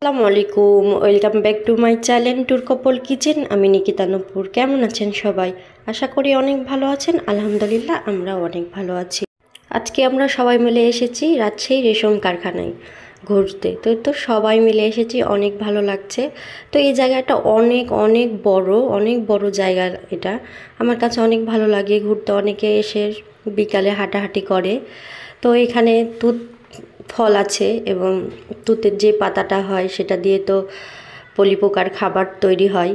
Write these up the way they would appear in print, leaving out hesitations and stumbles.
আসসালামু আলাইকুম, welcome back to my channel tour couple kitchen. আমি নিকিতা নূপুর। কেমন আছেন সবাই? আশা করি অনেক ভালো আছেন। আলহামদুলিল্লাহ আমরাও অনেক ভালো আছি। আজকে আমরা সবাই মিলে এসেছি রাজশাহী রেশম কারখানায় ঘুরতে। তো সবাই মিলে এসেছি, অনেক ভালো লাগছে। তো এই জায়গাটা অনেক অনেক বড় জায়গা। এটা আমার কাছে অনেক ভালো লাগে ঘুরতে। অনেকে এসে বিকালে হাঁটাহাঁটি করে। তো এখানে তুত ফল আছে এবং তুতের যে পাতাটা হয় সেটা দিয়ে তো পলি পোকার খাবার তৈরি হয়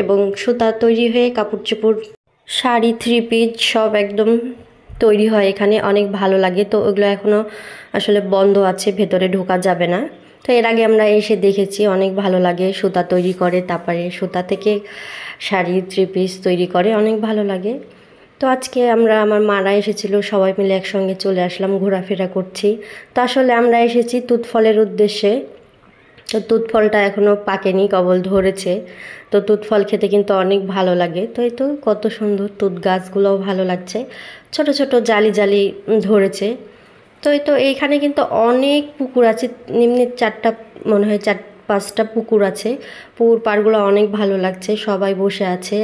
এবং সুতা তৈরি হয়ে কাপড় চোপড়, শাড়ি, থ্রি পিস সব একদম তৈরি হয় এখানে। অনেক ভালো লাগে। তো ওগুলো এখনও আসলে বন্ধ আছে, ভেতরে ঢোকা যাবে না। তো এর আগে আমরা এসে দেখেছি, অনেক ভালো লাগে। সুতা তৈরি করে, তারপরে সুতা থেকে শাড়ি, থ্রি পিস তৈরি করে, অনেক ভালো লাগে। তো আজকে আমার মারা এসেছিল, সবাই মিলে একসঙ্গে চলে আসলাম, ঘোরাফেরা করছি। তো আসলে আমরা এসেছি তুত ফলের উদ্দেশ্যে। তো তুত ফলটা এখনও পাকেনি, কেবল ধরেছে। তো তুত ফল খেতে কিন্তু অনেক ভালো লাগে। তো এই তো কত সুন্দর তুত গাছগুলোও ভালো লাগছে, ছোট ছোট জালি জালি ধরেছে। তো এই তো এইখানে কিন্তু অনেক পুকুর আছে, নিম্নে চারটা, মনে হয় 4-5টা পুকুর আছে। পুকুর পাড়গুলো অনেক ভালো লাগছে, সবাই বসে আছে।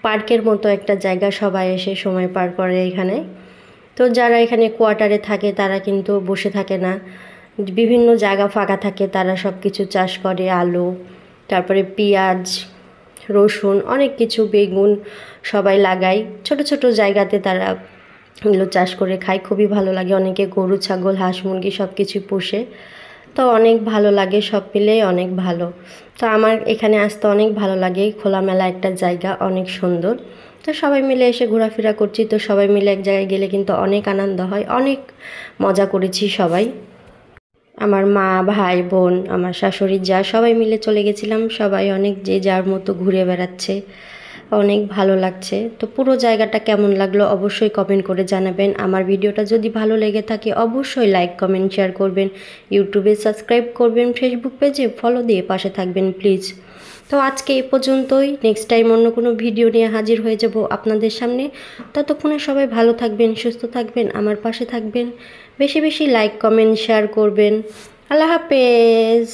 পার্কের মতো একটা জায়গা, সবাই এসে সময় পার করে এখানে। তো যারা এখানে কোয়ার্টারে থাকে তারা কিন্তু বসে থাকে না, বিভিন্ন জায়গা ফাঁকা থাকে, তারা সব কিছু চাষ করে। আলু, তারপরে পেঁয়াজ, রসুন, অনেক কিছু, বেগুন সবাই লাগায়। ছোট ছোট জায়গাতে তারা এগুলো চাষ করে খায়, খুবই ভালো লাগে। অনেকে গরু, ছাগল, হাঁস, মুরগি সব কিছু পোষে। তো অনেক ভালো লাগে, সব মিলে অনেক ভালো। তো আমার এখানে আসতে অনেক ভালো লাগে, খোলামেলা একটা জায়গা, অনেক সুন্দর। তো সবাই মিলে এসে ঘোরাফেরা করছি। তো সবাই মিলে এক জায়গায় গেলে কিন্তু অনেক আনন্দ হয়, অনেক মজা করেছি সবাই। আমার মা, ভাই, বোন, আমার শাশুড়ি, যা সবাই মিলে চলে গেছিলাম। সবাই অনেক যে যার মতো ঘুরে বেড়াচ্ছে, অনেক ভালো লাগছে। তো পুরো জায়গাটা কেমন লাগলো অবশ্যই কমেন্ট করে জানাবেন। আমার ভিডিওটা যদি ভালো লেগে থাকে অবশ্যই লাইক, কমেন্ট, শেয়ার করবেন। ইউটিউবে সাবস্ক্রাইব করবেন, ফেসবুক পেজে ফলো দিয়ে পাশে থাকবেন প্লিজ। তো আজকে এই পর্যন্তই। নেক্সট টাইম অন্য কোনো ভিডিও নিয়ে হাজির হয়ে যাব আপনাদের সামনে। ততক্ষণে সবাই ভালো থাকবেন, সুস্থ থাকবেন, আমার পাশে থাকবেন। বেশি বেশি লাইক, কমেন্ট, শেয়ার করবেন। আল্লাহ হাফেজ।